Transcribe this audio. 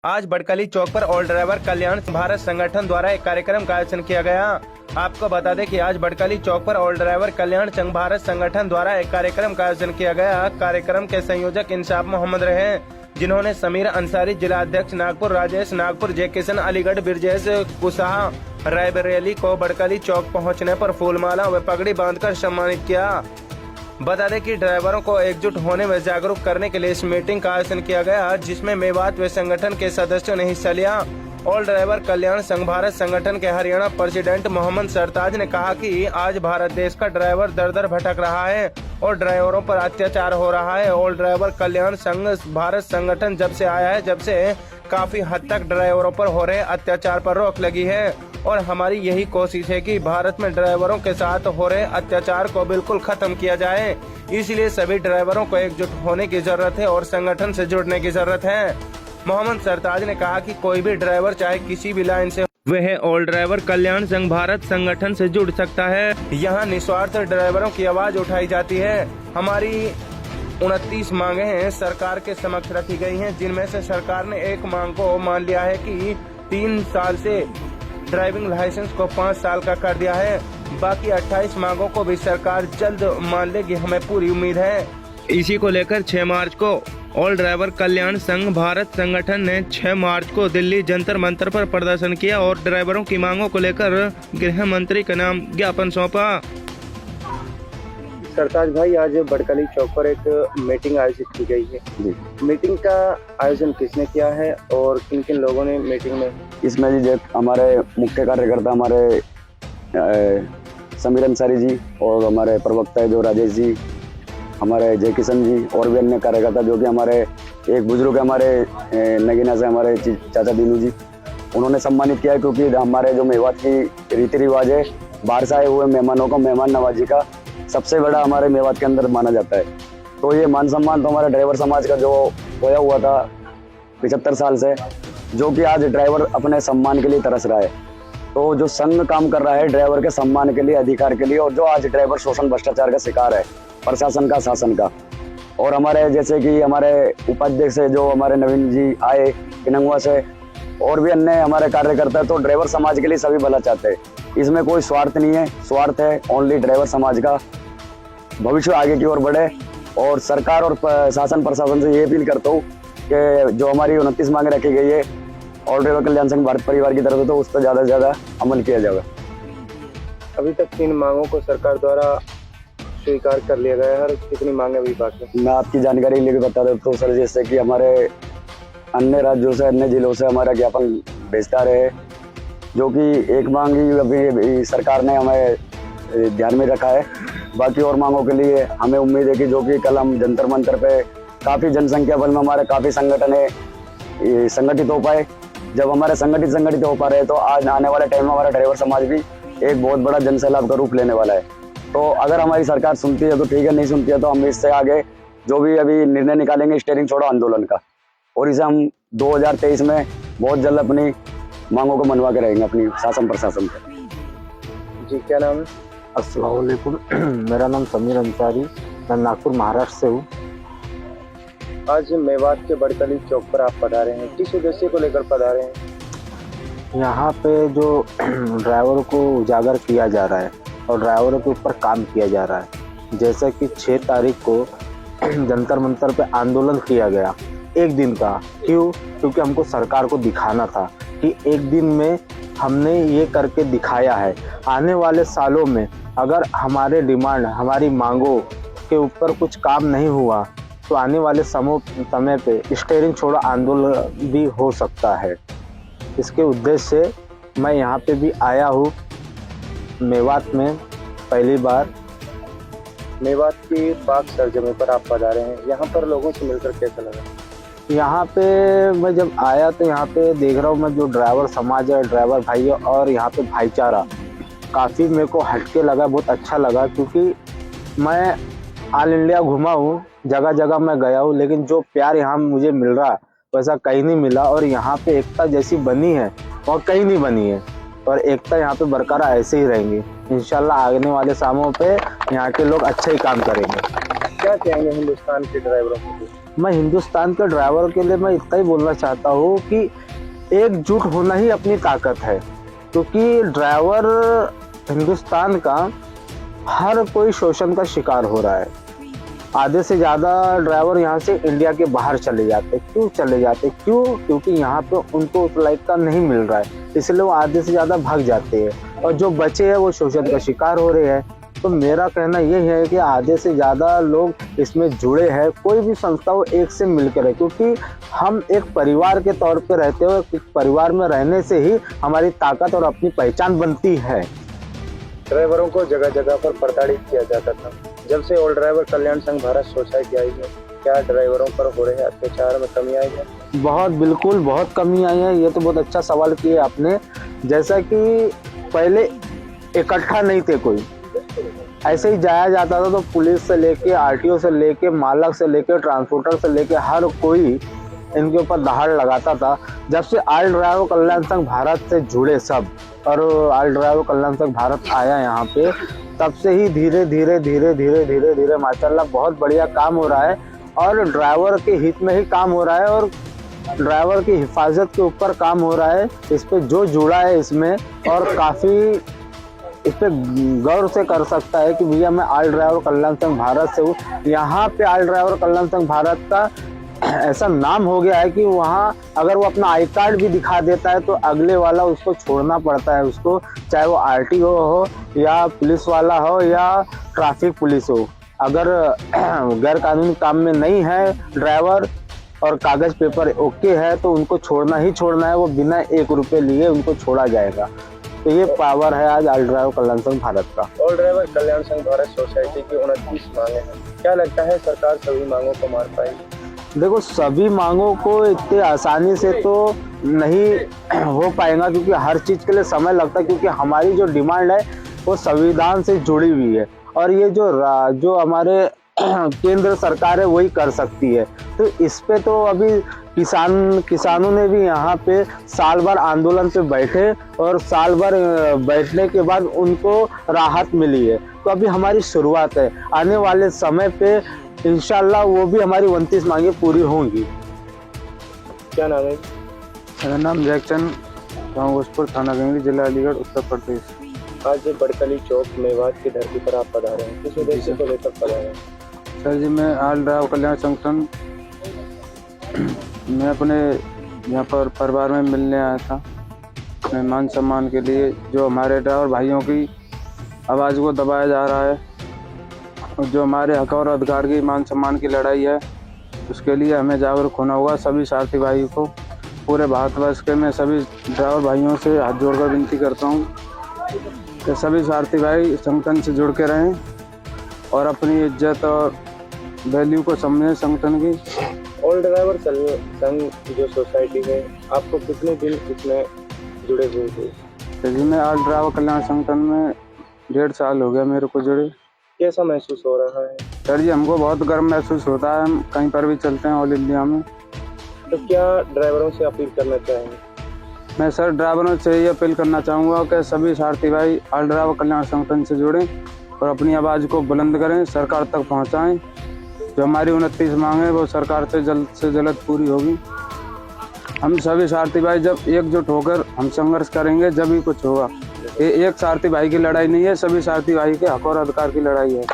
आज बड़कली चौक पर all driver कल्याण भारत संगठन द्वारा एक कार्यक्रम का आयोजन किया गया। आपको बता दें कि आज बड़कली चौक पर ऑल ड्राइवर कल्याण संघ भारत संगठन द्वारा एक कार्यक्रम का आयोजन किया गया। कार्यक्रम के संयोजक इंसाफ मोहम्मद रहे, जिन्होंने समीर अंसारी, जिला अध्यक्ष नागपुर राजेश नागपुर, जय किशन अलीगढ़, ब्रजेश कुशाह, रायबरेली को बड़कली चौक पहुंचने पर फूलमाला व पगड़ी बांधकर सम्मानित किया। बता दें कि ड्राइवरों को एकजुट होने में जागरूक करने के लिए इस मीटिंग का आयोजन किया गया, जिसमें मेवात व संगठन के सदस्यों ने हिस्सा लिया। ऑल ड्राइवर कल्याण संघ भारत संगठन के हरियाणा प्रेसिडेंट मोहम्मद सरताज ने कहा कि आज भारत देश का ड्राइवर दर दर भटक रहा है और ड्राइवरों पर अत्याचार हो रहा है। ऑल ड्राइवर कल्याण संघ भारत संगठन जब से आया है, जब से काफी हद तक ड्राइवरों पर हो रहे अत्याचार पर रोक लगी है और हमारी यही कोशिश है कि भारत में ड्राइवरों के साथ हो रहे अत्याचार को बिल्कुल खत्म किया जाए। इसलिए सभी ड्राइवरों को एकजुट होने की जरूरत है और संगठन से जुड़ने की जरूरत है। मोहम्मद सरताज ने कहा कि कोई भी ड्राइवर चाहे किसी भी लाइन से वह ऑल ड्राइवर कल्याण संघ भारत संगठन से जुड़ सकता है। यहाँ निस्वार्थ ड्राइवरों की आवाज उठाई जाती है। हमारी 29 मांगे हैं सरकार के समक्ष रखी गई हैं, जिनमें से सरकार ने एक मांग को मान लिया है कि 3 साल से ड्राइविंग लाइसेंस को 5 साल का कर दिया है। बाकी 28 मांगों को भी सरकार जल्द मान लेगी, हमें पूरी उम्मीद है। इसी को लेकर 6 मार्च को ऑल ड्राइवर कल्याण संघ भारत संगठन ने 6 मार्च को दिल्ली जंतर मंतर पर प्रदर्शन किया और ड्राइवरों की मांगों को लेकर गृह मंत्री के नाम ज्ञापन सौंपा। सरताज भाई, आज बड़कली चौक पर एक मीटिंग आयोजित की गई है जी। मीटिंग का आयोजन किसने किया है और किन किन लोगों ने मीटिंग में? इसमें जी हमारे मुख्य कार्यकर्ता हमारे समीर अंसारी जी और हमारे प्रवक्ता है जो राजेश जी, हमारे जय किशन जी और भी अन्य कार्यकर्ता, जो कि हमारे एक बुजुर्ग हमारे नगीना से हमारे चाचा दीनू जी, उन्होंने सम्मानित किया, क्योंकि हमारे जो मेवात की रीति रिवाज है, बाहर से आए हुए मेहमानों को मेहमान नवाजी का सबसे बड़ा हमारे मेवात के अंदर माना जाता है। तो ये मान सम्मान तो हमारे ड्राइवर समाज का जो खोया हुआ था 75 साल से, जो कि आज ड्राइवर अपने सम्मान के लिए तरस रहा है। तो जो संघ काम कर रहा है ड्राइवर के सम्मान के लिए, अधिकार के लिए, और जो आज ड्राइवर शोषण भ्रष्टाचार का शिकार है प्रशासन का, शासन का। और हमारे जैसे कि हमारे उपाध्यक्ष है जो हमारे नवीन जी आए किनंगवा से, और भी अन्य हमारे कार्यकर्ता, तो ड्राइवर समाज के लिए सभी भला चाहते हैं। इसमें कोई स्वार्थ नहीं है, स्वार्थ है ओनली ड्राइवर समाज का भविष्य आगे की ओर बढ़े। और सरकार और शासन प्रशासन से ये अपील करता हूँ कि जो हमारी 29 मांगे रखी गई है ऑल ड्राइवर कल्याण संघ भारत परिवार की तरफ से, तो उस पर ज़्यादा से ज़्यादा अमल किया जाएगा। अभी तक 3 मांगों को सरकार द्वारा स्वीकार कर लिया गया है और कितनी मांगे अभी बाकी? मैं आपकी जानकारी लेकर बता देता हूँ सर, जैसे कि हमारे अन्य राज्यों से, अन्य जिलों से हमारा ज्ञापन भेजता रहे, जो कि एक मांग ही अभी सरकार ने हमें ध्यान में रखा है। बाकी और मांगों के लिए हमें उम्मीद है कि जो कि कल हम जंतर मंतर पे काफ़ी जनसंख्या बल में हमारे काफ़ी संगठन है संगठित हो पाए। जब हमारे संगठित हो पा रहे हैं, तो आज आने वाले टाइम में हमारा ड्राइवर समाज भी एक बहुत बड़ा जनसैलाब का रूप लेने वाला है। तो अगर हमारी सरकार सुनती है तो ठीक है, नहीं सुनती है तो हम इससे आगे जो भी अभी निर्णय निकालेंगे स्टीयरिंग छोड़ो आंदोलन का, और इसे हम 2023 में बहुत जल्द अपनी मांगों को मनवा के रहेंगे अपनी शासन प्रशासन से। जी, क्या नाम है? अस्सलाम वालेकुम, मेरा नाम समीर अंसारी, मैं नागपुर महाराष्ट्र से हूँ। आज मेवात के बड़कली चौक पर आप पधारे हैं, किस उद्देश्य को लेकर पधारे हैं? यहाँ पे जो ड्राइवर को उजागर किया जा रहा है और ड्राइवरों के ऊपर काम किया जा रहा है। जैसे कि 6 तारीख को जंतर मंतर पे आंदोलन किया गया 1 दिन का। क्यों? क्योंकि हमको सरकार को दिखाना था कि 1 दिन में हमने ये करके दिखाया है। आने वाले सालों में अगर हमारे डिमांड, हमारी मांगों के ऊपर कुछ काम नहीं हुआ, तो आने वाले समय पे स्टीयरिंग छोड़ो आंदोलन भी हो सकता है। इसके उद्देश्य से मैं यहाँ पे भी आया हूँ, मेवात में पहली बार। मेवात की पाक सरजमी पर आप पधारे हैं, यहाँ पर लोगों से मिलकर कैसा लगा? यहाँ पे मैं जब आया तो यहाँ पे देख रहा हूँ मैं, जो ड्राइवर समाज है, ड्राइवर भाई है, और यहाँ पे भाईचारा काफ़ी मेरे को हटके लगा, बहुत अच्छा लगा। क्योंकि मैं ऑल इंडिया घूमा हूँ, जगह जगह मैं गया हूँ, लेकिन जो प्यार यहाँ मुझे मिल रहा वैसा कहीं नहीं मिला। और यहाँ पे एकता जैसी बनी है और कहीं नहीं बनी है, और एकता यहाँ पे बरकरार ऐसे ही रहेंगी। इंशाल्लाह आने वाले सालों पे यहाँ के लोग अच्छा ही काम करेंगे। क्या कहेंगे हिंदुस्तान के ड्राइवरों के लिए? मैं हिंदुस्तान के ड्राइवर के लिए मैं इतना ही बोलना चाहता हूँ कि एकजुट होना ही अपनी ताकत है, क्योंकि ड्राइवर हिंदुस्तान का हर कोई शोषण का शिकार हो रहा है। आधे से ज़्यादा ड्राइवर यहाँ से इंडिया के बाहर चले जाते। क्यों चले जाते? क्योंकि यहाँ पे उनको उस लाइफ का नहीं मिल रहा है, इसलिए वो आधे से ज़्यादा भाग जाते हैं और जो बचे हैं वो शोषण का शिकार हो रहे हैं। तो मेरा कहना यही है कि आधे से ज़्यादा लोग इसमें जुड़े हैं, कोई भी संस्था हो एक से मिलकर है, क्योंकि हम एक परिवार के तौर पे रहते हो। एक परिवार में रहने से ही हमारी ताकत और अपनी पहचान बनती है। ड्राइवरों को जगह जगह पर प्रताड़ित किया जाता था। जब से ऑल ड्राइवर कल्याण संघ भारत सोसाइटी आई है, क्या ड्राइवरों पर हो रहे अत्याचार में कमी आई है? बहुत, बिल्कुल बहुत कमी आई है। ये तो बहुत अच्छा सवाल किया आपने। जैसा कि पहले इकट्ठा नहीं थे कोई, ऐसे ही जाया जाता था, तो पुलिस से लेके आरटीओ से लेके मालक से लेके ट्रांसपोर्टर से लेके हर कोई इनके ऊपर दहाड़ लगाता था। जब से ऑल ड्राइवर कल्याण संघ भारत से जुड़े सब और ऑल ड्राइवर कल्याण संघ भारत आया यहाँ पे, तब से ही धीरे धीरे माशाल्लाह बहुत बढ़िया काम हो रहा है और ड्राइवर के हित में ही काम हो रहा है और ड्राइवर की हिफाजत के ऊपर काम हो रहा है। इस पे जो जुड़ा है इसमें और काफ़ी इस पे गौर से कर सकता है कि भैया मैं ऑल ड्राइवर कल्याण संघ भारत से हूँ। यहाँ पे ऑल ड्राइवर कल्याण संघ भारत का ऐसा नाम हो गया है कि वहाँ अगर वो अपना आई कार्ड भी दिखा देता है तो अगले वाला उसको छोड़ना पड़ता है उसको, चाहे वो आरटीओ हो या पुलिस वाला हो या ट्रैफिक पुलिस हो। अगर गैर कानूनी काम में नहीं है ड्राइवर और कागज पेपर ओके है तो उनको छोड़ना ही छोड़ना है, वो बिना 1 रुपये लिए उनको छोड़ा जाएगा। तो ये पावर है आज ऑल ड्राइवर कल्याण संघ भारत का। ऑल ड्राइवर कल्याण संघ भारत सोसाइटी की 29 मांगे हैं। क्या लगता है सरकार सभी मांगों को मान पाएगी? देखो, सभी मांगों को इतने आसानी से तो नहीं हो पाएगा, क्योंकि हर चीज़ के लिए समय लगता है, क्योंकि हमारी जो डिमांड है वो संविधान से जुड़ी हुई है और ये जो हमारे केंद्र सरकार है वही कर सकती है। तो इस पे तो अभी किसानों ने भी यहाँ पे साल भर आंदोलन पे बैठे और साल भर बैठने के बाद उनको राहत मिली है। तो अभी हमारी शुरुआत है, आने वाले समय पे इंशाल्लाह वो भी हमारी 29 मांगे पूरी होंगी। क्या नाम है? मेरा नाम जैक्सन, गाँव घोषपुर, थाना गंगरी, जिला अलीगढ़, उत्तर प्रदेश। आज बड़कली चौक मेवात की धरती पर आप पधारे हैं, किस उद्देश्य को लेकर पधारे हैं? सर जी, मैं ऑल ड्राइवर कल्याण संगठन मैं अपने यहाँ पर परिवार में मिलने आया था अपने मान सम्मान के लिए। जो हमारे ड्राइवर भाइयों की आवाज़ को दबाया जा रहा है और जो हमारे हक और अधिकार की मान सम्मान की लड़ाई है, उसके लिए हमें जागरूक होना होगा। सभी साथी भाई को पूरे भारतवर्ष के मैं सभी ड्राइवर भाइयों से हाथ जोड़कर विनती करता हूँ कि सभी साथी भाई संगठन से जुड़ के रहें और अपनी इज्जत और वैल्यू को समझें संगठन की। ऑल ड्राइवर संघ जो सोसाइटी है, आपको कितने दिन इसमें जुड़े हुए थे? तो जी, मैं ऑल ड्राइवर कल्याण संगठन में 1.5 साल हो गया मेरे को जुड़े। कैसा महसूस हो रहा है? सर जी, हमको बहुत गर्व महसूस होता है। हम कहीं पर भी चलते हैं ऑल इंडिया में। तो क्या ड्राइवरों से अपील करना चाहेंगे? मैं सर ड्राइवरों से ये अपील करना चाहूँगा कि सभी सारथी भाई ऑल ड्राइवर कल्याण संगठन से जुड़ें और अपनी आवाज़ को बुलंद करें, सरकार तक पहुँचाएँ। जो हमारी 29 मांग है वो सरकार से जल्द पूरी होगी। हम सभी सारथी भाई जब एकजुट होकर हम संघर्ष करेंगे जब ही कुछ होगा। ये एक सारथी भाई की लड़ाई नहीं है, सभी सारथी भाई के हक और अधिकार की लड़ाई है।